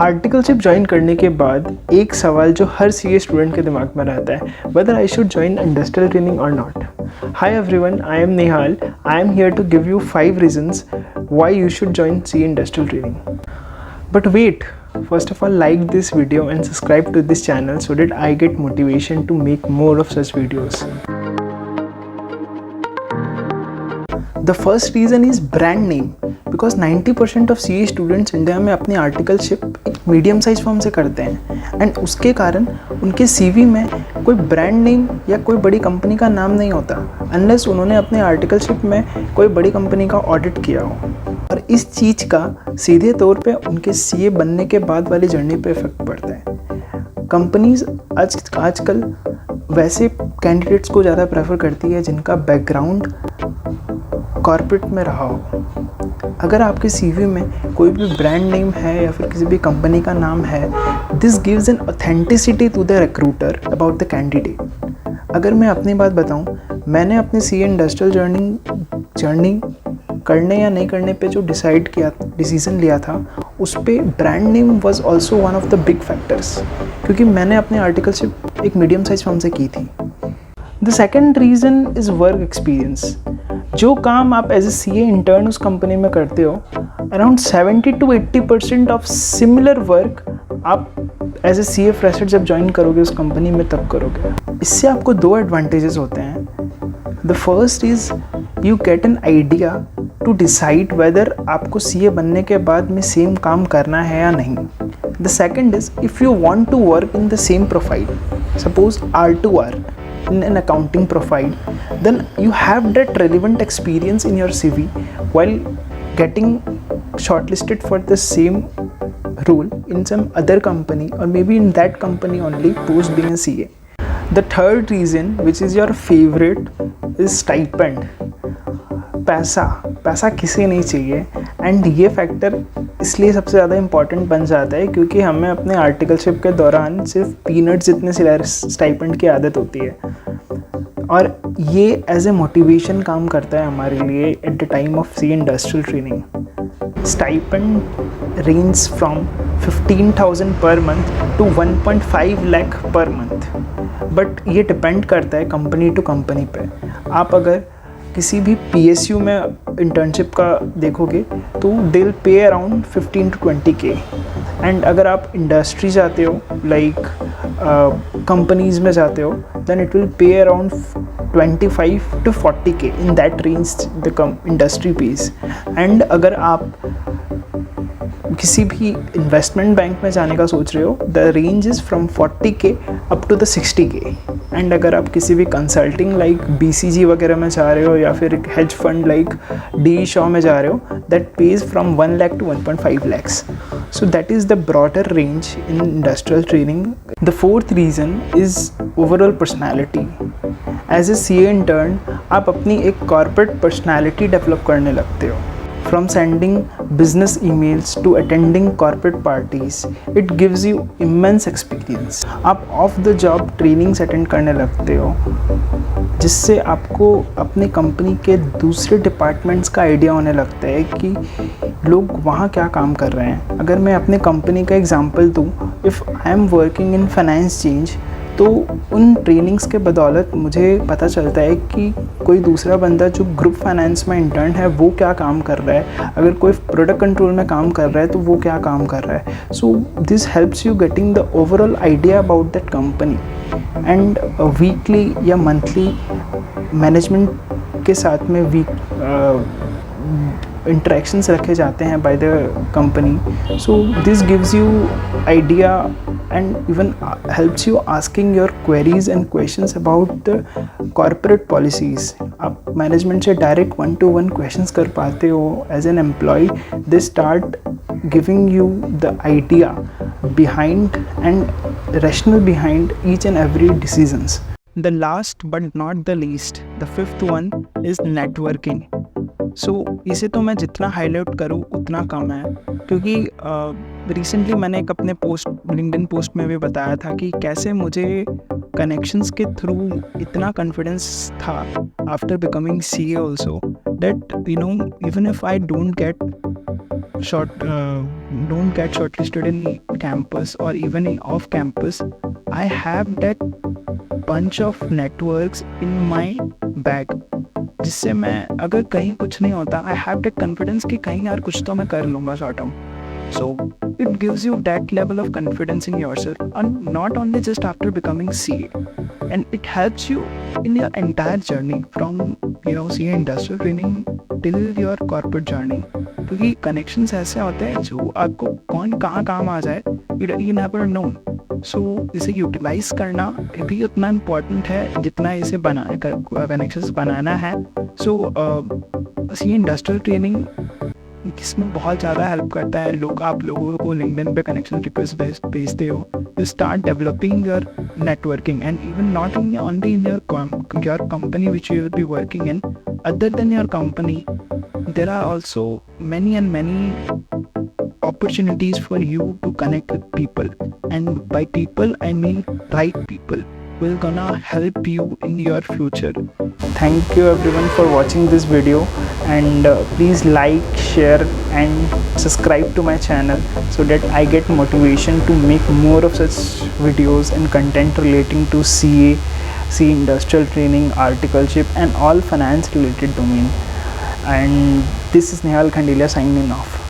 Articleship join करने के बाद एक सवाल जो हर सीए स्टूडेंट के दिमाग में रहता है, whether I should join industrial training or not. Hi everyone, I am Nehal. I am here to give you 5 reasons why you should join CA industrial training. But wait, first of all, like this video and subscribe to this channel so that I get motivation to make more of such videos. The first reason is brand name. Because 90% of CA students India में अपनी articleship एक medium size firm से करते हैं and उसके कारण उनके CV में कोई ब्रांड नेम या कोई बड़ी कंपनी का नाम नहीं होता अनलेस उन्होंने अपने आर्टिकलशिप में कोई बड़ी कंपनी का ऑडिट किया हो। और इस चीज़ का सीधे तौर पे उनके सीए बनने के बाद वाली जर्नी पे इफेक्ट पड़ता है। कंपनीज आजकल वैसे कैंडिडेट्स को ज़्यादा प्रेफर करती है जिनका बैकग्राउंड कॉर्पोरेट में रहा हो। अगर आपके सीवी में कोई भी ब्रांड नेम है या फिर किसी भी कंपनी का नाम है, this gives an authenticity to the recruiter about the candidate. अगर मैं अपनी बात बताऊं, मैंने अपनी सीए इंडस्ट्रियल जर्नी करने या नहीं करने पे जो डिसीज़न लिया था, उस पर brand name was also one of the big factors, क्योंकि मैंने अपनी आर्टिकलशिप एक मीडियम साइज फर्म से की थी। The second reason is work experience. जो काम आप एज ए सीए इंटर्न उस कंपनी में करते हो, around 70 to 80% of similar work आप एज ए सीए फ्रेशर जब ज्वाइन करोगे उस कंपनी में तब करोगे। इससे आपको 2 एडवांटेजेस होते हैं। The first is you get an idea to decide whether आपको सीए बनने के बाद में सेम काम करना है या नहीं। The second is if you want to work in the same profile, suppose R2R in an accounting profile, then you have that relevant experience in your CV while getting shortlisted for the same role in some other company or maybe in that company only post being a CA. The third reason, which is your favorite, is stipend. पैसा किसे नहीं चाहिए, and ये factor इसलिए सबसे ज़्यादा important बन जाता है क्योंकि हमें अपने आर्टिकलशिप के दौरान सिर्फ पीनट्स जितने स्टाइपेंड की आदत होती है, और ये एज ए मोटिवेशन काम करता है हमारे लिए at the time of CA industrial training. Stipend range from 15,000 per month to 1.5 lakh per month, but ये डिपेंड करता है कंपनी टू कंपनी पे। आप अगर किसी भी PSU में इंटर्नशिप का देखोगे तो they will pay around 15 to 20K, and अगर आप इंडस्ट्री जाते हो लाइक कंपनीज में जाते हो then it will pay around 25 to 40K, in that range the industry pays. And अगर आप किसी भी इन्वेस्टमेंट बैंक में जाने का सोच रहे हो, the range is from 40K up to the 60K। And अगर आप किसी भी कंसल्टिंग लाइक BCG वगैरह में जा रहे हो या फिर एक hedge fund like DE Shaw में जा रहे हो, that page from 1 lakh to 1.5 lakhs। So that is the broader range in industrial training. The fourth reason is overall personality. As a CA intern, आप अपनी एक corporate personality develop करने लगते हो। From sending business emails to attending corporate parties, it gives you immense experience. आप off the job trainings attend करने लगते हो, जिससे आपको अपने कंपनी के दूसरे डिपार्टमेंट्स का आइडिया होने लगता है कि लोग वहाँ क्या काम कर रहे हैं। अगर मैं अपने कंपनी का एग्जांपल दूँ, if I am working in finance change, तो उन ट्रेनिंग्स के बदौलत मुझे पता चलता है कि कोई दूसरा बंदा जो ग्रुप फाइनेंस में इंटर्न है वो क्या काम कर रहा है, अगर कोई प्रोडक्ट कंट्रोल में काम कर रहा है तो वो क्या काम कर रहा है। So this helps you getting the overall idea about that company. And weekly या मंथली मैनेजमेंट के साथ में इंटरेक्शंस रखे जाते हैं by the company. So this gives you idea and even helps you asking your queries and questions about the corporate policies. आप management से direct 1-to-1 questions कर पाते हो as an employee. They start giving you the idea behind and rational behind each and every decisions. The last but not the least, the fifth one is networking. So इसे तो मैं जितना highlight करूँ उतना कम है, क्योंकि रिसेंटली मैंने एक अपने लिंक्डइन पोस्ट में भी बताया था कि कैसे मुझे कनेक्शंस के थ्रू इतना कॉन्फिडेंस था after becoming CA also, that even if I don't get don't get shortlisted in campus or even in off campus, I have that bunch of networks in my bag, जिससे मैं अगर कहीं कुछ नहीं होता, I have that confidence कि कहीं यार कुछ तो मैं कर लूँगा short term. So it gives you that level of confidence in yourself, and not only just after becoming CA, and it helps you in your entire journey from CA industrial training till your corporate journey. क्योंकि connections ऐसे होते हैं जो आपको कौन कहाँ काम आ जाए, you never know. सो इसे यूटिलाइज करना भी उतना इम्पोर्टेंट है जितना इसे कनेक्शंस बनाना है. सो ये इंडस्ट्रियल ट्रेनिंग इसमें बहुत ज़्यादा हेल्प करता है. आप लोगों को लिंक्डइन पे कनेक्शन रिक्वेस्ट भेजते हो, you start developing your networking, and even not only in your company which you will be working in. Other than your company, there are also many opportunities for you to connect with people, and by people I mean right people will gonna help you in your future. Thank you everyone for watching this video, and please like, share and subscribe to my channel so that I get motivation to make more of such videos and content relating to CA, industrial training, articleship and all finance related domain. And this is Nehal Khandelia signing off.